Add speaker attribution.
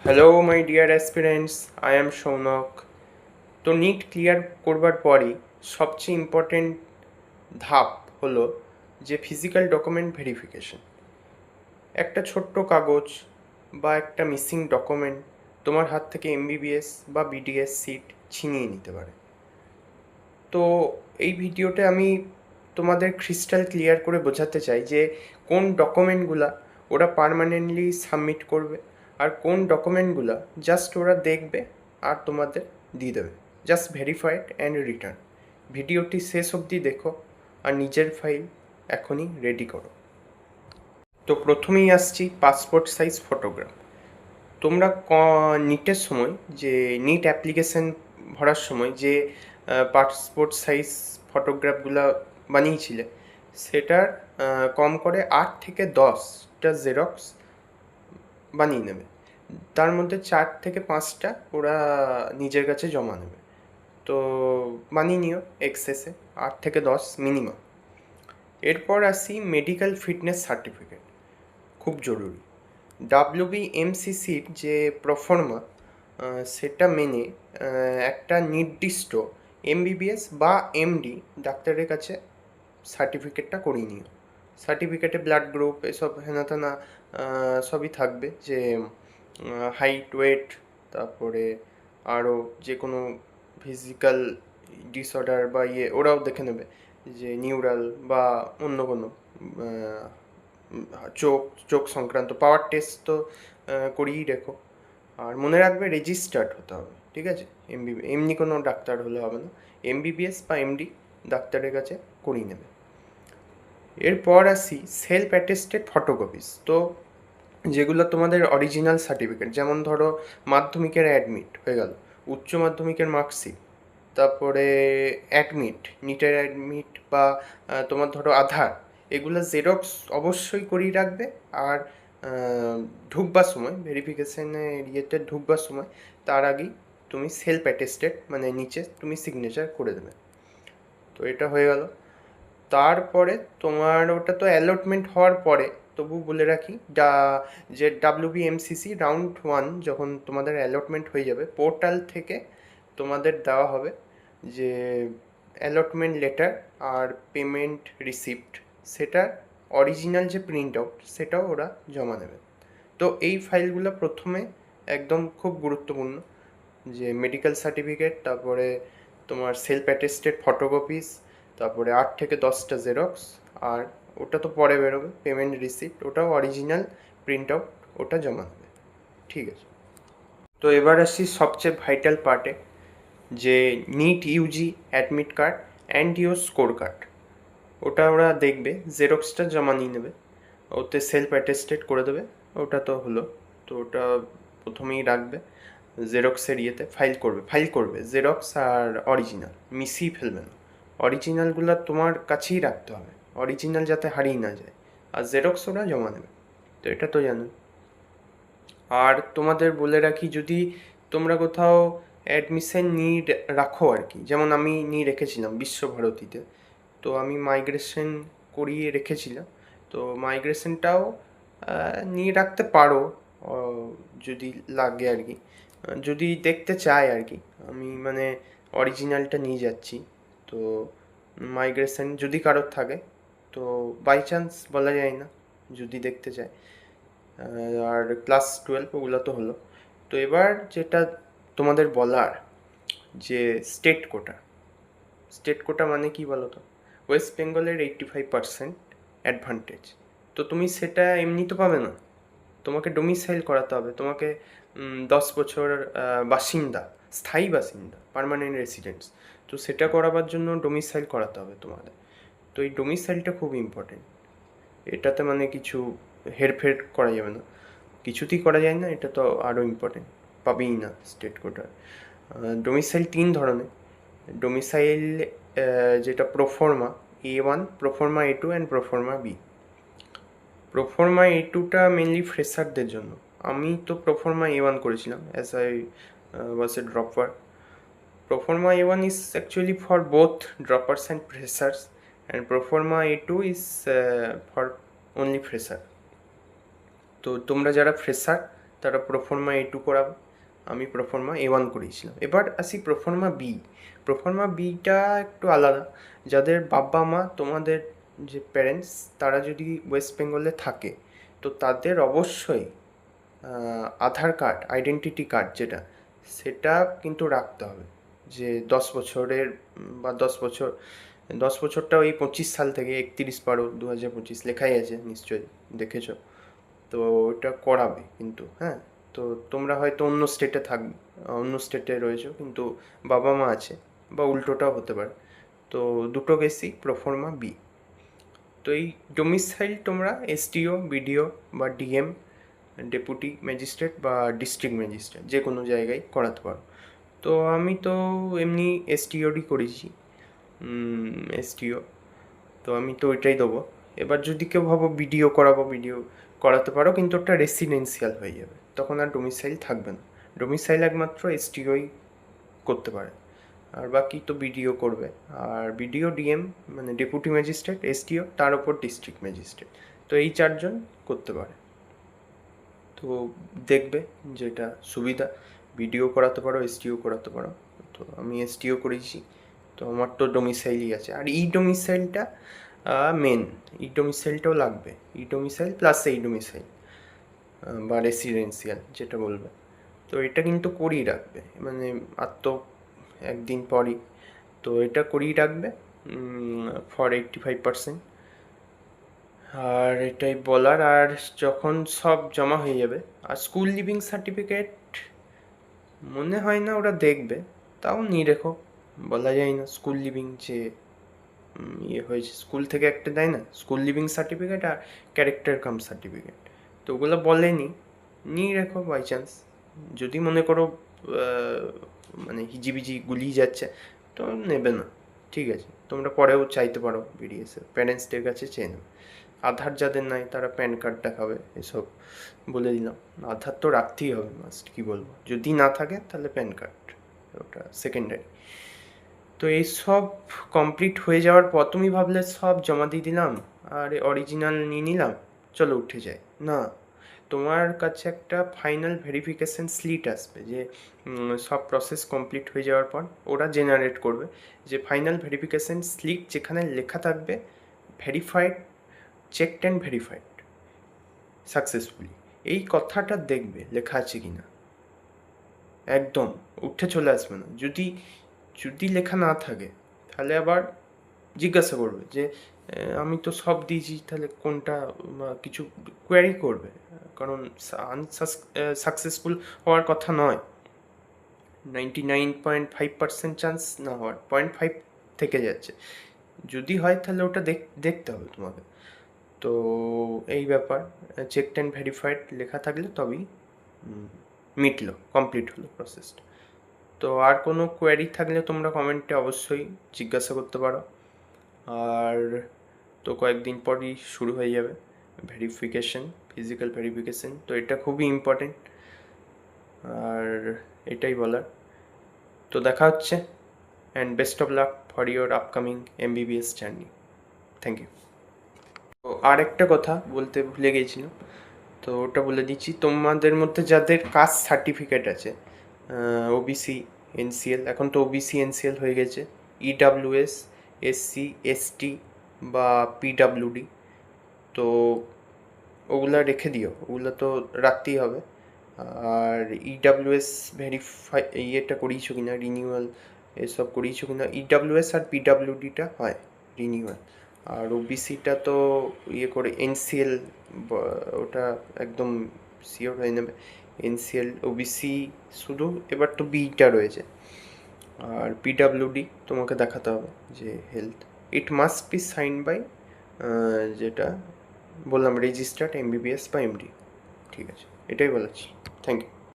Speaker 1: Hello my dear aspirants, I am Sounak. তো NEET clear করবার পরই সবচেয়ে ইম্পর্টেন্ট ধাপ হলো যে ফিজিক্যাল ডকুমেন্ট ভেরিফিকেশন। একটা ছোট্ট কাগজ বা একটা মিসিং ডকুমেন্ট তোমার হাত থেকে এমবিবিএস বা বিডিএস সিট ছিনিয়ে নিতে পারে। তো এই ভিডিওতে আমি তোমাদের ক্রিস্টাল ক্লিয়ার করে বোঝাতে চাই যে কোন ডকুমেন্টগুলা ওরা পার্মানেন্টলি সাবমিট করবে আর কোন ডকুমেন্টগুলা জাস্ট ওরা দেখবে আর তোমাদের দিয়ে দেবে। Just verified and return. ভিডিওটি শেষ অবধি দেখো আর নিজের ফাইল এখনই রেডি করো। তো প্রথমেই আসছি পাসপোর্ট সাইজ ফটোগ্রাফ। তোমরা নিটের সময় যে নিট অ্যাপ্লিকেশন ভরার সময় যে পাসপোর্ট সাইজ ফটোগ্রাফগুলো বানিয়েছিলে সেটার কম করে 8 থেকে 10টা জেরক্স বানিয়ে নেবে। তার মধ্যে 4 থেকে 5টা ওরা নিজের কাছে জমা নেবে। তো বানিয়ে নিও এক্সেসে 8 থেকে 10 মিনিমাম। এরপর আসি মেডিকেল ফিটনেস সার্টিফিকেট, খুব জরুরি। WBMCCর যে প্রফর্মা সেটা মেনে একটা নির্দিষ্ট এমবিবিএস বা এমডি ডাক্তারের কাছে সার্টিফিকেটটা করিয়ে নিও। সার্টিফিকেটে ব্লাড গ্রুপ এসব হেনাতেনা সবই থাকবে, যে হাইট, ওয়েট, তারপরে আরও যে কোনো ফিজিক্যাল ডিসঅর্ডার বা ওরাও দেখে নেবে, যে নিউরাল বা অন্য কোনো চোখ চোখ সংক্রান্ত পাওয়ার টেস্ট তো করিয়েই রেখো। আর মনে রাখবে রেজিস্টার্ড হতে হবে, ঠিক আছে? এমনি কোনো ডাক্তার হলে হবে না, এমবিবিএস বা এমডি ডাক্তারের কাছে করিয়ে নেবে। এরপর আসি সেলফ অ্যাটেস্টেড ফটোকপিস। তো যেগুলো তোমাদের অরিজিনাল সার্টিফিকেট, যেমন ধরো মাধ্যমিকের অ্যাডমিট হয়ে গেল, উচ্চ মাধ্যমিকের মার্কশিট, তারপরে অ্যাডমিট, নিটের অ্যাডমিট বা তোমার ধরো আধার, এগুলো জেরক্স অবশ্যই করিয়ে রাখবে। আর ঢুকবার সময় ভেরিফিকেশানে ইয়েতে ঢুকবার সময় তার আগেই তুমি সেলফ অ্যাটেস্টেড মানে নিচে তুমি সিগনেচার করে দেবে। তো এটা হয়ে গেল। তারপরে তোমার ওটা তো অ্যালটমেন্ট হওয়ার পরে, তবু বলে রাখি যে WBMCC রাউন্ড 1 যখন তোমাদের অ্যালটমেন্ট হয়ে যাবে, পোর্টাল থেকে তোমাদের দেওয়া হবে যে অ্যালটমেন্ট লেটার আর পেমেন্ট রিসিপ্ট, সেটার অরিজিনাল যে প্রিন্ট আউট সেটাও ওরা জমা নেবে। তো এই ফাইলগুলো প্রথমে একদম খুব গুরুত্বপূর্ণ, যে মেডিকেল সার্টিফিকেট, তারপরে তোমার সেলফ অ্যাটেস্টেড ফটোকপিস, তারপরে 8 থেকে 10টা জেরক্স, আর ওটা তো পরে বেরোবে পেমেন্ট রিসিপ্ট, ওটাও অরিজিনাল প্রিন্ট আউট, ওটা জমা দেবে। ঠিক আছে। তো এবার আসি সবচেয়ে ভাইটাল পার্টে, যে NEET UG admit card and your score card. ওটা ওরা দেখবে, জেরক্সটা জমা নিয়ে নেবে, ওতে সেলফ অ্যাটেস্টেড করে দেবে। ওটা তো হলো। তো ওটা প্রথমেই রাখবে জেরক্সের ইয়েতে, ফাইল করবে জেরক্স আর অরিজিনাল মিশিয়ে ফেলবে না। অরিজিনালগুলো তোমার কাছেই রাখতে হবে, অরিজিনাল যাতে হারিয়ে না যায়, আর জেরক্স ওরা জমা নেবে। তো এটা তো জানো। আর তোমাদের বলে রাখি, যদি তোমরা কোথাও অ্যাডমিশন নিয়ে রাখো আর কি, যেমন আমি নিয়ে রেখেছিলাম বিশ্বভারতীতে, তো আমি মাইগ্রেশন করিয়ে রেখেছিলাম। তো মাইগ্রেশনটাও নিয়ে রাখতে পারো যদি লাগে আর কি, যদি দেখতে চায় আর কি। আমি মানে অরিজিনালটা নিয়ে যাচ্ছি। তো মাইগ্রেশন যদি কারোর থাকে, তো বাই চান্স বলা যায় না, যদি দেখতে চায়। আর ক্লাস 12 ওগুলো তো হলো। তো এবার যেটা তোমাদের বলার, যে স্টেট কোটা মানে কি বলো তো? ওয়েস্ট বেঙ্গলের 85% অ্যাডভান্টেজ। তো তুমি সেটা এমনি তো পাবে না, তোমাকে ডোমিসাইল করাতে হবে, তোমাকে 10 বছর বাসিন্দা, স্থায়ী বাসিন্দা, পার্মানেন্ট রেসিডেন্টস। তো সেটা করাবার জন্য ডোমিসাইল করাতে হবে তোমাদের। তো এই ডোমিসাইলটা খুব ইম্পর্টেন্ট, এটাতে মানে কিছু হেরফের করা যাবে না, কিছুতেই করা যায় না, এটা তো আরও ইম্পর্টেন্ট, পাবেই না স্টেট কোটার। ডোমিসাইল 3 ধরনের। ডোমিসাইল যেটা proforma A1, proforma A2 and proforma B. Proforma A2টা মেনলি ফ্রেশারদের জন্য। আমি তো প্রোফর্মা A1 করেছিলাম, as I was a dropper. Proforma A1 is actually for both droppers and freshers, and proforma A2 is for only fresher. তো তোমরা যারা fresher তারা প্রোফর্মা A2 করাবে, আমি প্রোফর্মা A1 করিয়েছিলাম। এবার আসি প্রোফর্মা বি। প্রোফর্মা বিটা একটু আলাদা। যাদের বাবা মা, তোমাদের যে প্যারেন্টস, তারা যদি ওয়েস্ট বেঙ্গলে থাকে, তো তাদের অবশ্যই আধার কার্ড, আইডেন্টিটি কার্ড যেটা, সেটা কিন্তু রাখতে হবে। যে 10 বছরের বা 10 বছর, 10 বছরটা ওই 25 সাল থেকে 31/12/2025 লেখাই আছে, নিশ্চয়ই দেখেছো। তো ওটা করাবে কিন্তু, হ্যাঁ। তো তোমরা হয়তো অন্য স্টেটে থাকবে, অন্য স্টেটে রয়েছো, কিন্তু বাবা মা আছে, বা উল্টোটাও হতে পারে। তো দুটো কেসই প্রোফর্মা বি। তো এই ডোমিসাইল তোমরা এসটিও, বিডিও বা ডিএম, ডেপুটি ম্যাজিস্ট্রেট বা ডিস্ট্রিক্ট ম্যাজিস্ট্রেট, যে কোনো জায়গায় করাতে পারো। তো আমি তো এমনি এসটিওরই করেছি, এসটিও। তো আমি তো ওইটাই দেবো। এবার যদি কেউ ভাবো বিডিও করাবো, বিডিও করাতে পারো, কিন্তু ওটা রেসিডেন্সিয়াল হয়ে যাবে, তখন আর ডোমিসাইল থাকবে না। ডোমিসাইল একমাত্র এসটিওই করতে পারে, আর বাকি তো বিডিও করবে। আর বিডিও, ডিএম মানে ডেপুটি ম্যাজিস্ট্রেট, এসটিও, তার ওপর ডিস্ট্রিক্ট ম্যাজিস্ট্রেট। তো এই 4জন করতে পারে। তো দেখবে যেটা সুবিধা, বিডিও করাতে পারো, এসটিও করাতে পারো। তো আমি এসটিও করেছি, তো আমার তো ডোমিসাইলই আছে। আর ই ডোমিসাইলটা মেন, ই ডোমিসাইলটাও লাগবে। ই ডোমিসাইল প্লাস এই ডোমিসাইল বা রেসিডেন্সিয়াল যেটা বলবে। তো এটা কিন্তু করিয়ে রাখবে, মানে আর তো একদিন পরই, তো এটা করিয়ে রাখবে ফর 85%। আর এটাই বলার। আর যখন সব জমা হয়ে যাবে, আর স্কুল লিভিং সার্টিফিকেট মনে হয় না ওরা দেখবে, তাও নিয়ে রেখো, বলা যায় না। স্কুল লিভিং যে ইয়ে হয়েছে, স্কুল থেকে একটা দেয় না, স্কুল লিভিং সার্টিফিকেট আর ক্যারেক্টার কাম সার্টিফিকেট, তো ওগুলো বলেনি, নিয়ে রেখো বাই চান্স। যদি মনে করো মানে হিজিবিজি গুলিয়ে যাচ্ছে, তো নেবে না, ঠিক আছে। তোমরা পরেও চাইতে পারো বিডিএসে, প্যারেন্টসদের কাছে চেয়ে নেবে। আধার যাদের নাই তারা প্যান কার্ড দেখাবে, এসব বলে দিলাম। আধার তো রাখতেই হবে মাস্ট, কি বলবো, যদি না থাকে তাহলে প্যান কার্ড, ওটা সেকেন্ডারি। তো এইসব কমপ্লিট হয়ে যাওয়ার পর তুমি ভাবলে সব জমা দিয়ে দিলাম আর অরিজিনাল নিয়ে নিলাম, চলো উঠে যাই, না। তোমার কাছে একটা ফাইনাল ভেরিফিকেশন স্লিট আসবে, যে সব প্রসেস কমপ্লিট হয়ে যাওয়ার পর ওরা জেনারেট করবে, যে ফাইনাল ভেরিফিকেশন স্লিট, যেখানে লেখা থাকবে verified, checked and verified successfully. এই কথাটা দেখবে লেখা আছে কি না, একদম উঠে চলে আসবে না। যদি যদি লেখা না থাকে, তাহলে আবার জিজ্ঞাসা করবে যে আমি তো সব দিয়েছি, তাহলে কোনটা, কিছু কোয়ারি করবে। কারণ সাকসেসফুল হওয়ার কথা নয়, 99.5% চান্স না হওয়ার, 0.5 থেকে যাচ্ছে। যদি হয় তাহলে ওটা দেখতে হবে তোমাকে। তো এই ব্যাপার, চেকড অ্যান্ড ভেরিফাইড লেখা থাকলে তবেই মিটলো, কমপ্লিট হলো প্রসেসটা। তো আর কোনো কোয়ারি থাকলে তোমরা কমেন্টে অবশ্যই জিজ্ঞাসা করতে পারো। আর তো কয়েকদিন পরই শুরু হয়ে যাবে ভেরিফিকেশন, ফিজিক্যাল ভেরিফিকেশন, তো এটা খুবই ইম্পর্টেন্ট। আর এটাই বলার। তো দেখা হচ্ছে, and best of luck for your upcoming MBBS journey. Thank you. তো আর একটা কথা বলতে ভুলে গেছিলাম, তো ওটা বলে দিচ্ছি। তোমাদের মধ্যে যাদের কাস্ট সার্টিফিকেট আছে, ওবিসি, এনসিএল, এখন তো ওবিসি এনসিএল হয়ে গেছে, ইডাব্লিউএস, এসসি, এসটি বা পিডাব্লিউডি, তো ওগুলা রেখে দিও, ওগুলো তো রাখতেই হবে। আর ইডাব্লিউএস ভেরিফাই ইয়েটা করিয়েছো কিনা, রিনিউয়াল এসব করিয়েছো কিনা। ইডাব্লিউএস আর পিডাব্লিউডিটা হয় রিনিউয়াল, আর ওবিসিটা তো ইয়ে করে এনসিএল, ওটা একদম শিওর হয়ে নেবে। এনসিএল, ওবিসি শুধু এবার তো বিটা রয়েছে। আর পিডাব্লিউডি তোমাকে দেখাতে হবে যে health, it must be sign by, যেটা বললাম, রেজিস্টার্ড এমবিবিএস বা এমডি। ঠিক আছে, এটাই বলেছি। Thank you.